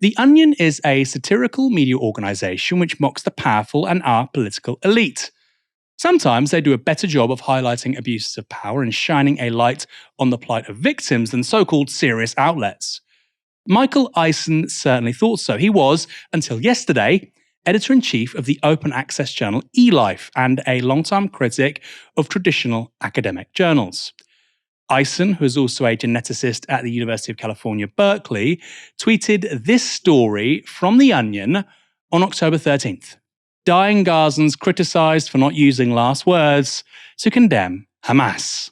The Onion is a satirical media organisation which mocks the powerful and our political elite. Sometimes they do a better job of highlighting abuses of power and shining a light on the plight of victims than so-called serious outlets. Michael Eisen certainly thought so. He was, until yesterday, editor-in-chief of the open access journal eLife and a long-time critic of traditional academic journals. Eisen, who is also a geneticist at the University of California, Berkeley, tweeted this story from The Onion on October 13th. Dying Gazans criticised for not using last words to condemn Hamas.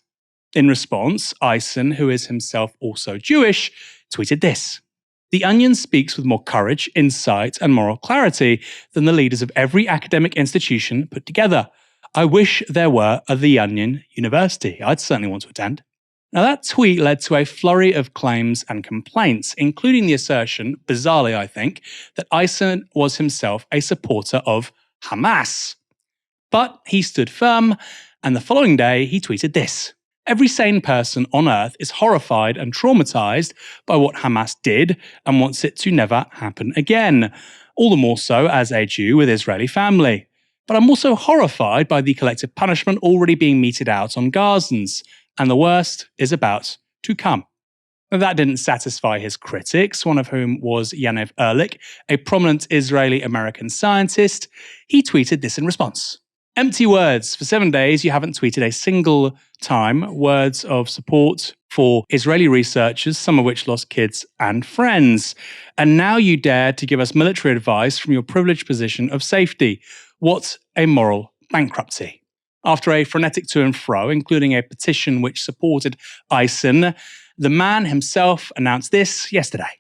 In response, Eisen, who is himself also Jewish, tweeted this. The Onion speaks with more courage, insight, and moral clarity than the leaders of every academic institution put together. I wish there were a The Onion University. I'd certainly want to attend. Now, that tweet led to a flurry of claims and complaints, including the assertion, bizarrely I think, that Eisen was himself a supporter of Hamas. But he stood firm, and the following day he tweeted this. Every sane person on earth is horrified and traumatized by what Hamas did and wants it to never happen again. All the more so as a Jew with Israeli family. But I'm also horrified by the collective punishment already being meted out on Gazans, and the worst is about to come. That didn't satisfy his critics, one of whom was Yaniv Ehrlich, a prominent Israeli-American scientist. He tweeted this in response. Empty words. For 7 days, you haven't tweeted a single time words of support for Israeli researchers, some of which lost kids and friends. And now you dare to give us military advice from your privileged position of safety. What a moral bankruptcy. After a frenetic to and fro, including a petition which supported Eisen, the man himself announced this yesterday.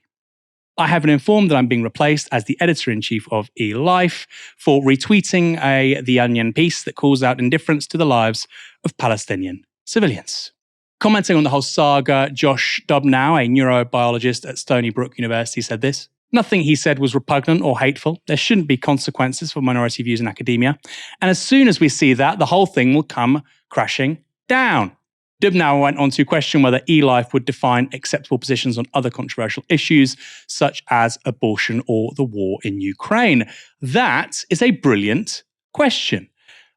I have been informed that I'm being replaced as the editor-in-chief of eLife for retweeting a The Onion piece that calls out indifference to the lives of Palestinian civilians. Commenting on the whole saga, Josh Dobnow, a neurobiologist at Stony Brook University, said this. Nothing he said was repugnant or hateful. There shouldn't be consequences for minority views in academia. And as soon as we see that, the whole thing will come crashing down. Dubnow went on to question whether eLife would define acceptable positions on other controversial issues, such as abortion or the war in Ukraine. That is a brilliant question.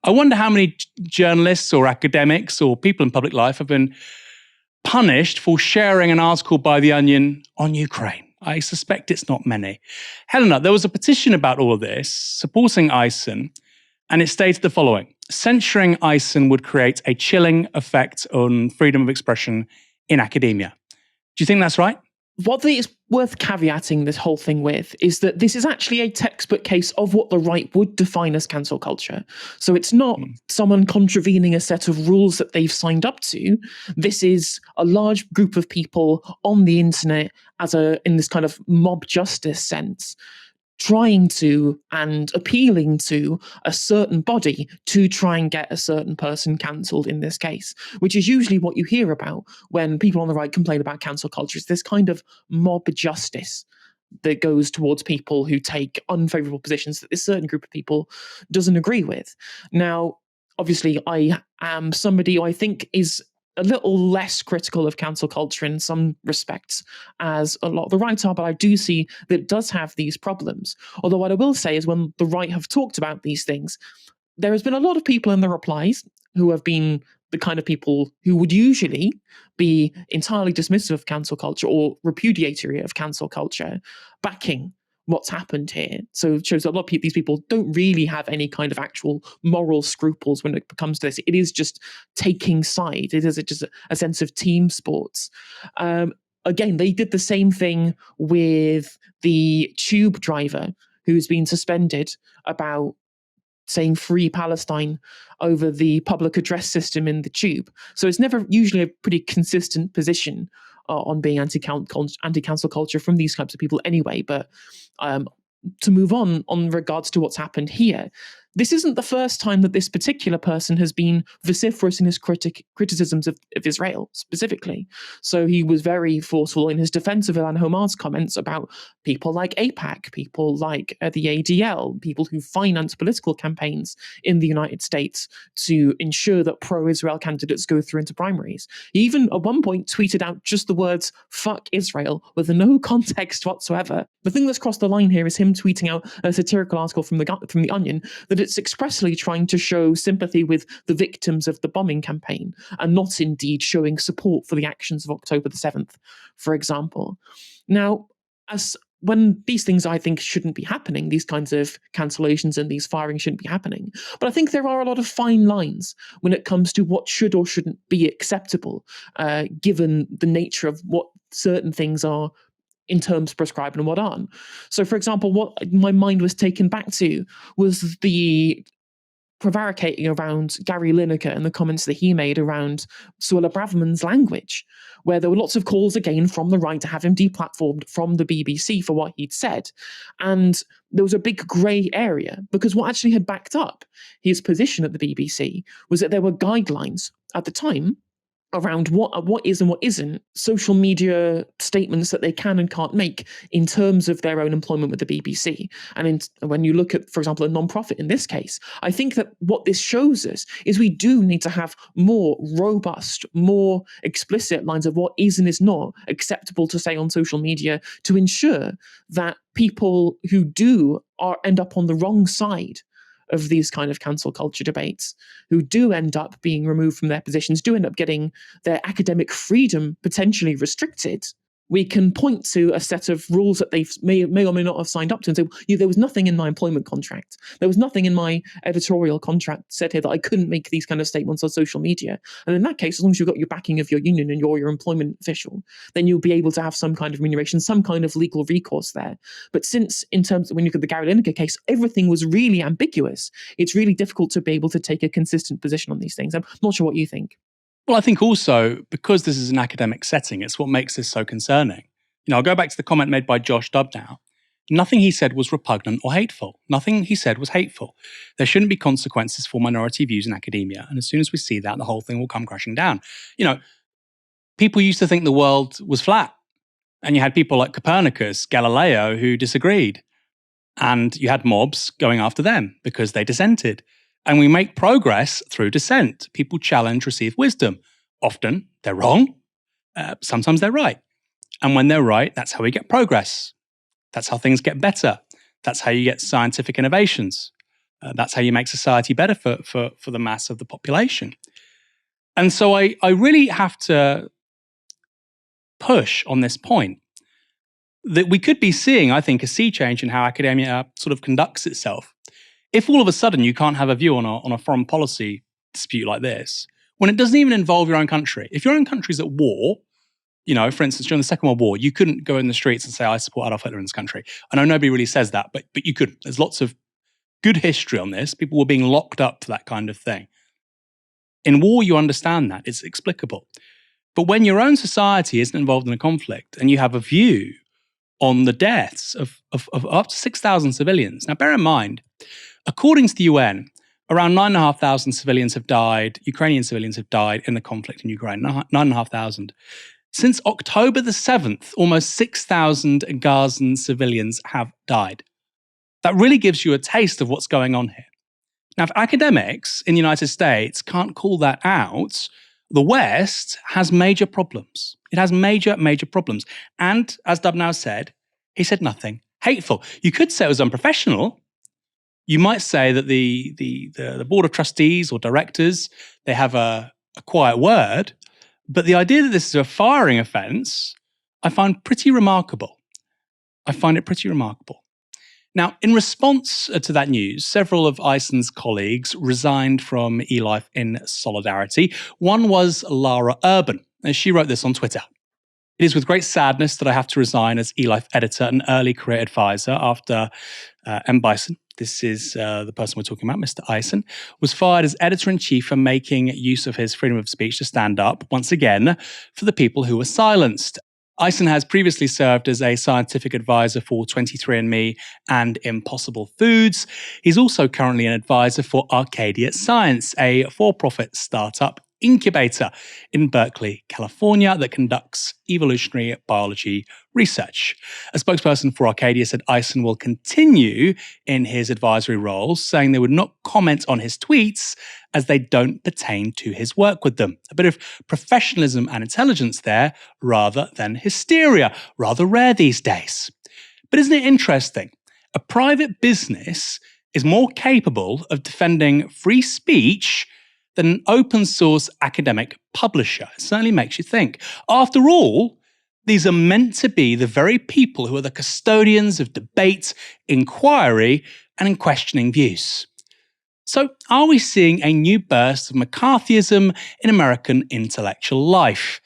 I wonder how many journalists or academics or people in public life have been punished for sharing an article by The Onion on Ukraine. I suspect it's not many. Helena, there was a petition about all of this, supporting Eisen, and it stated the following. Censoring Eisen would create a chilling effect on freedom of expression in academia. Do you think that's right? What is worth caveating this whole thing with is that this is actually a textbook case of what the right would define as cancel culture. So it's not someone contravening a set of rules that they've signed up to. This is a large group of people on the internet in this kind of mob justice sense, trying to and appealing to a certain body to try and get a certain person cancelled in this case, which is usually what you hear about when people on the right complain about cancel culture. It's this kind of mob justice that goes towards people who take unfavourable positions that this certain group of people doesn't agree with. Now, obviously, I am somebody who I think is a little less critical of cancel culture in some respects as a lot of the right are, but I do see that it does have these problems. Although what I will say is when the right have talked about these things, there has been a lot of people in the replies who have been the kind of people who would usually be entirely dismissive of cancel culture or repudiatory of cancel culture, backing what's happened here. So it shows that a lot of these people don't really have any kind of actual moral scruples when it comes to this. It is just taking side. It is just a sense of team sports. Again, they did the same thing with the tube driver who's been suspended about saying free Palestine over the public address system in the tube. So it's never usually a pretty consistent position on being anti-cancel culture from these types of people anyway. But to move on regards to what's happened here, This isn't the first time that this particular person has been vociferous in his criticisms of Israel specifically. So he was very forceful in his defense of Ilhan Omar's comments about people like AIPAC, people like the ADL, people who finance political campaigns in the United States to ensure that pro-Israel candidates go through into primaries. He even at one point tweeted out just the words "fuck Israel" with no context whatsoever. The thing that's crossed the line here is him tweeting out a satirical article from the Onion that it's expressly trying to show sympathy with the victims of the bombing campaign and not indeed showing support for the actions of October the 7th, for example. Now, when these things I think shouldn't be happening, these kinds of cancellations and these firings shouldn't be happening. But I think there are a lot of fine lines when it comes to what should or shouldn't be acceptable, given the nature of what certain things are in terms prescribed and what aren't. So, for example, what my mind was taken back to was the prevaricating around Gary Lineker and the comments that he made around Suella Braverman's language, where there were lots of calls again from the right to have him deplatformed from the BBC for what he'd said. And there was a big grey area, because what actually had backed up his position at the BBC was that there were guidelines at the time around what is and what isn't social media statements that they can and can't make in terms of their own employment with the BBC. And when you look at, for example, a non-profit in this case, I think that what this shows us is we do need to have more robust, more explicit lines of what is and is not acceptable to say on social media to ensure that people who end up on the wrong side of these kind of cancel culture debates, who do end up being removed from their positions, do end up getting their academic freedom potentially restricted, we can point to a set of rules that they may or may not have signed up to and say, there was nothing in my employment contract. There was nothing in my editorial contract said here that I couldn't make these kind of statements on social media. And in that case, as long as you've got your backing of your union and you're your employment official, then you'll be able to have some kind of remuneration, some kind of legal recourse there. But since, in terms of when you look at the Gary Lineker case, everything was really ambiguous, it's really difficult to be able to take a consistent position on these things. I'm not sure what you think. Well, I think also, because this is an academic setting, it's what makes this so concerning. I'll go back to the comment made by Josh Dubnow. Nothing he said was repugnant or hateful. Nothing he said was hateful. There shouldn't be consequences for minority views in academia. And as soon as we see that, the whole thing will come crashing down. People used to think the world was flat. And you had people like Copernicus, Galileo, who disagreed. And you had mobs going after them because they dissented. And we make progress through dissent. People challenge, receive wisdom. Often they're wrong. Sometimes they're right. And when they're right, that's how we get progress. That's how things get better. That's how you get scientific innovations. That's how you make society better for the mass of the population. And so I really have to push on this point that we could be seeing, I think, a sea change in how academia sort of conducts itself. If all of a sudden you can't have a view on a foreign policy dispute like this, when it doesn't even involve your own country, if your own country's at war, for instance, during the Second World War, you couldn't go in the streets and say, I support Adolf Hitler in this country. I know nobody really says that, but you could. There's lots of good history on this. People were being locked up for that kind of thing. In war, you understand that. It's explicable. But when your own society isn't involved in a conflict and you have a view on the deaths of up to 6,000 civilians. Now, bear in mind, according to the UN, around 9,500 civilians have died, Ukrainian civilians have died in the conflict in Ukraine, 9,500. Since October the 7th, almost 6,000 Gazan civilians have died. That really gives you a taste of what's going on here. Now, if academics in the United States can't call that out, the West has major problems. It has major, major problems. And as Dubnow said, he said nothing hateful. You could say it was unprofessional. You might say that the board of trustees or directors, they have a quiet word. But the idea that this is a firing offence, I find pretty remarkable. I find it pretty remarkable. Now, in response to that news, several of Ison's colleagues resigned from eLife in solidarity. One was Lara Urban, and she wrote this on Twitter. It is with great sadness that I have to resign as eLife editor and early career advisor after M. Bison, this is the person we're talking about, Mr. Ison, was fired as editor-in-chief for making use of his freedom of speech to stand up, once again, for the people who were silenced. Eisen has previously served as a scientific advisor for 23andMe and Impossible Foods. He's also currently an advisor for Arcadia Science, a for-profit startup incubator in Berkeley, California, that conducts evolutionary biology research. A spokesperson for Arcadia said Eisen will continue in his advisory roles, saying they would not comment on his tweets as they don't pertain to his work with them. A bit of professionalism and intelligence there rather than hysteria, rather rare these days. But isn't it interesting? A private business is more capable of defending free speech than an open source academic publisher. It certainly makes you think. After all, these are meant to be the very people who are the custodians of debate, inquiry, and questioning views. So, are we seeing a new burst of McCarthyism in American intellectual life?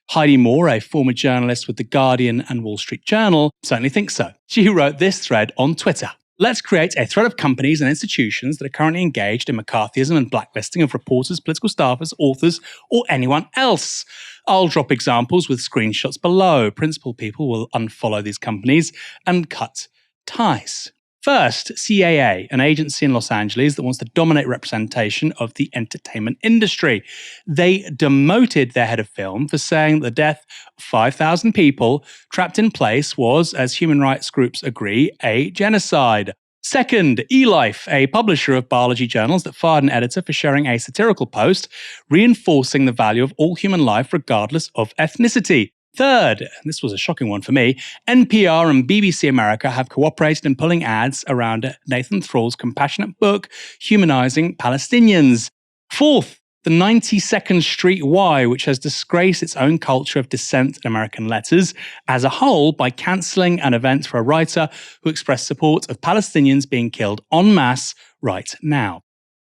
Heidi Moore, a former journalist with The Guardian and Wall Street Journal, certainly thinks so. She wrote this thread on Twitter. Let's create a thread of companies and institutions that are currently engaged in McCarthyism and blacklisting of reporters, political staffers, authors, or anyone else. I'll drop examples with screenshots below. Principal people will unfollow these companies and cut ties. First, CAA, an agency in Los Angeles that wants to dominate representation of the entertainment industry. They demoted their head of film for saying the death of 5,000 people trapped in place was, as human rights groups agree, a genocide. Second, eLife, a publisher of biology journals that fired an editor for sharing a satirical post reinforcing the value of all human life regardless of ethnicity. Third, and this was a shocking one for me, NPR and BBC America have cooperated in pulling ads around Nathan Thrall's compassionate book, Humanizing Palestinians. Fourth, the 92nd Street Y, which has disgraced its own culture of dissent in American letters as a whole by cancelling an event for a writer who expressed support of Palestinians being killed en masse right now.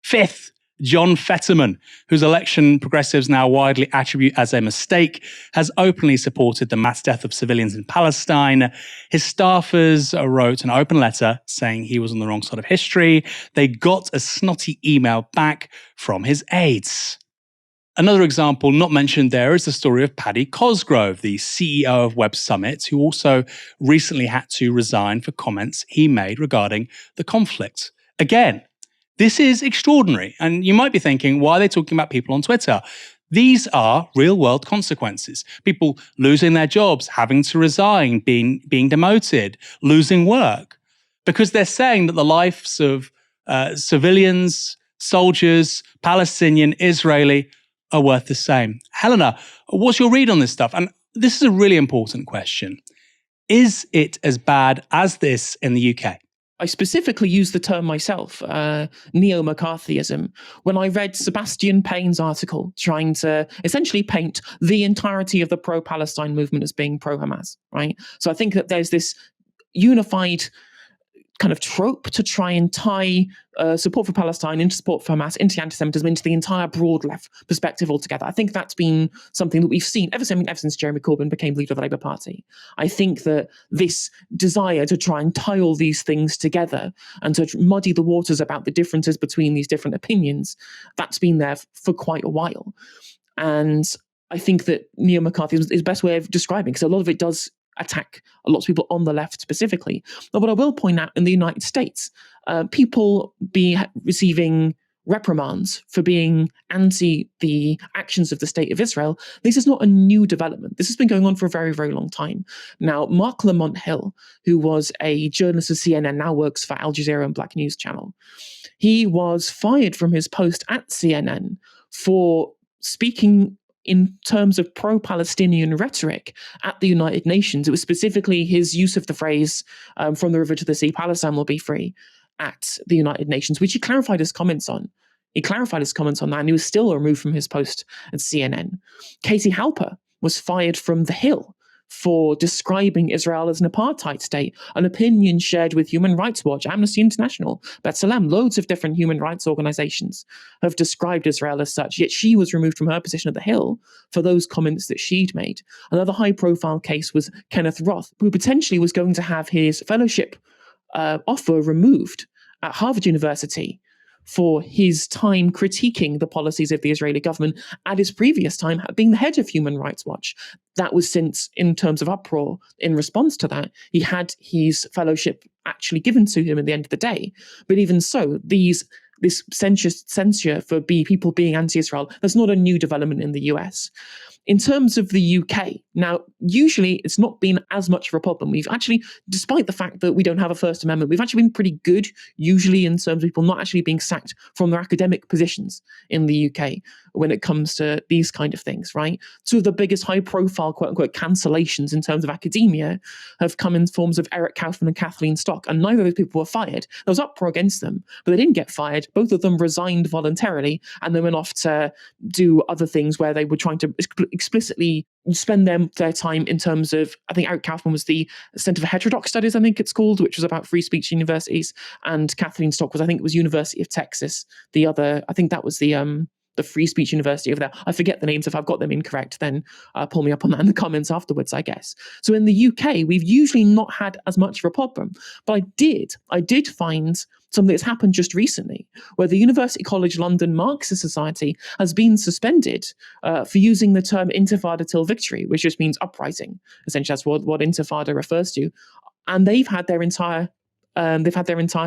Fifth, John Fetterman, whose election progressives now widely attribute as a mistake, has openly supported the mass death of civilians in Palestine. His staffers wrote an open letter saying he was on the wrong side of history. They got a snotty email back from his aides. Another example not mentioned there is the story of Paddy Cosgrove, the CEO of Web Summit, who also recently had to resign for comments he made regarding the conflict. Again, this is extraordinary, and you might be thinking, why are they talking about people on Twitter? These are real-world consequences. People losing their jobs, having to resign, being demoted, losing work, because they're saying that the lives of civilians, soldiers, Palestinian, Israeli, are worth the same. Helena, what's your read on this stuff? And this is a really important question. Is it as bad as this in the UK? I specifically use the term myself, neo-McCarthyism, when I read Sebastian Payne's article trying to essentially paint the entirety of the pro-Palestine movement as being pro-Hamas, right? So I think that there's this unified kind of trope to try and tie support for Palestine into support for Hamas, into anti-Semitism, into the entire broad left perspective altogether. I think that's been something that we've seen ever since Jeremy Corbyn became leader of the Labour Party. I think that this desire to try and tie all these things together and to muddy the waters about the differences between these different opinions, that's been there for quite a while. And I think that neo-McCarthyism is the best way of describing, because a lot of it does attack a lot of people on the left specifically. But what I will point out, in the United States, people be receiving reprimands for being anti the actions of the state of Israel. This is not a new development. This has been going on for a very, very long time. Now, Mark Lamont Hill, who was a journalist at CNN, now works for Al Jazeera and Black News Channel. He was fired from his post at CNN for speaking in terms of pro-Palestinian rhetoric at the United Nations. It was specifically his use of the phrase, from the river to the sea, Palestine will be free, at the United Nations, which he clarified his comments on. He clarified his comments on that, and he was still removed from his post at CNN. Katie Halper was fired from The Hill for describing Israel as an apartheid state, an opinion shared with Human Rights Watch, Amnesty International, B'Tselem. Loads of different human rights organizations have described Israel as such, yet she was removed from her position at The Hill for those comments that she'd made. Another high-profile case was Kenneth Roth, who potentially was going to have his fellowship offer removed at Harvard University for his time critiquing the policies of the Israeli government at his previous time being the head of Human Rights Watch. That was since, in terms of uproar, in response to that, he had his fellowship actually given to him at the end of the day. But even so, this censure for people being anti-Israel, that's not a new development in the US. In terms of the UK, now, usually it's not been as much of a problem. We've actually, despite the fact that we don't have a First Amendment, we've actually been pretty good, usually in terms of people not actually being sacked from their academic positions in the UK when it comes to these kind of things, right? Two of the biggest high-profile, quote-unquote, cancellations in terms of academia have come in forms of Eric Kaufman and Kathleen Stock, and neither of those people were fired. There was uproar against them, but they didn't get fired. Both of them resigned voluntarily, and then went off to do other things where they were trying to explicitly spend their time in terms of, I think Eric Kaufman was the Center for Heterodox Studies, I think it's called, which was about free speech universities, and Kathleen Stock was, I think it was University of Texas, the other, I think that was the Free Speech University over there. I forget the names. If I've got them incorrect, then pull me up on that in the comments afterwards, I guess. So in the UK, we've usually not had as much of a problem. But I did find something that's happened just recently, where the University College London Marxist Society has been suspended for using the term intifada till victory, which just means uprising. Essentially, that's what intifada refers to. And they've had their entire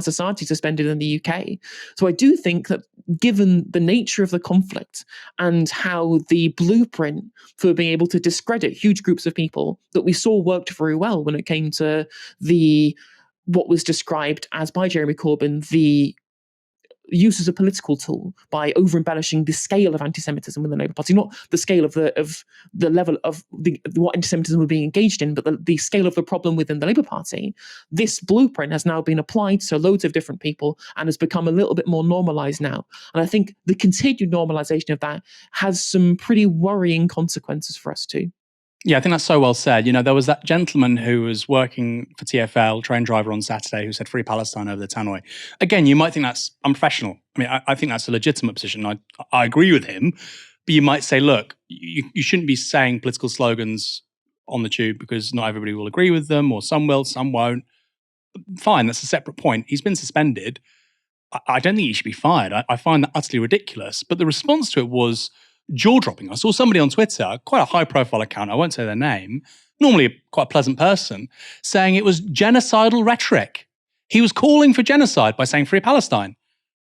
society suspended in the UK. So I do think that given the nature of the conflict and how the blueprint for being able to discredit huge groups of people that we saw worked very well when it came to what was described as by Jeremy Corbyn, the use as a political tool by over-embellishing the scale of anti-Semitism within the Labour Party, not the scale of the level of what anti-Semitism was being engaged in, but the scale of the problem within the Labour Party. This blueprint has now been applied to loads of different people and has become a little bit more normalised now. And I think the continued normalisation of that has some pretty worrying consequences for us too. Yeah, I think that's so well said. You know, there was that gentleman who was working for TfL, train driver on Saturday, who said free Palestine over the tannoy. Again, you might think that's unprofessional. I mean, I think that's a legitimate position. I agree with him. But you might say, look, you shouldn't be saying political slogans on the tube because not everybody will agree with them, or some will, some won't. Fine, that's a separate point. He's been suspended. I don't think he should be fired. I find that utterly ridiculous. But the response to it was jaw-dropping. I saw somebody on Twitter, quite a high-profile account, I won't say their name, normally quite a pleasant person, saying it was genocidal rhetoric. He was calling for genocide by saying free Palestine.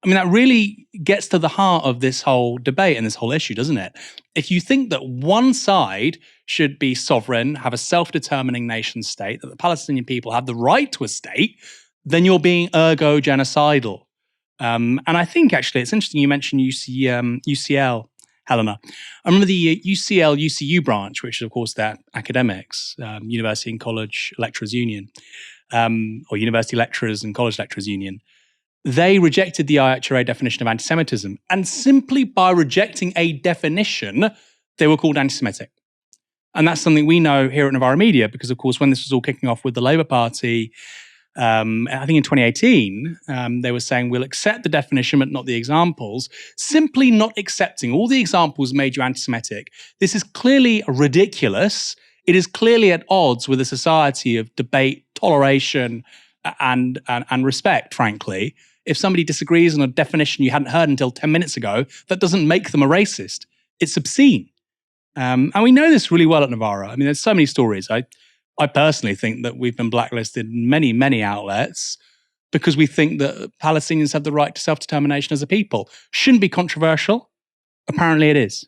I mean, that really gets to the heart of this whole debate and this whole issue, doesn't it? If you think that one side should be sovereign, have a self-determining nation state, that the Palestinian people have the right to a state, then you're being ergo genocidal. And I think, actually, it's interesting you mentioned UCL, Helena. I remember the UCL-UCU branch, which is, of course, their academics, University and College Lecturers Union, or University Lecturers and College Lecturers Union. They rejected the IHRA definition of anti-Semitism. And simply by rejecting a definition, they were called anti-Semitic. And that's something we know here at Novara Media, because, of course, when this was all kicking off with the Labour Party, I think in 2018, they were saying, we'll accept the definition, but not the examples. Simply not accepting all the examples made you anti-Semitic. This is clearly ridiculous. It is clearly at odds with a society of debate, toleration, and respect, frankly. If somebody disagrees on a definition you hadn't heard until 10 minutes ago, that doesn't make them a racist. It's obscene. And we know this really well at Novara. I mean, there's so many stories. I personally think that we've been blacklisted in many, many outlets because we think that Palestinians have the right to self-determination as a people. Shouldn't be controversial. Apparently it is.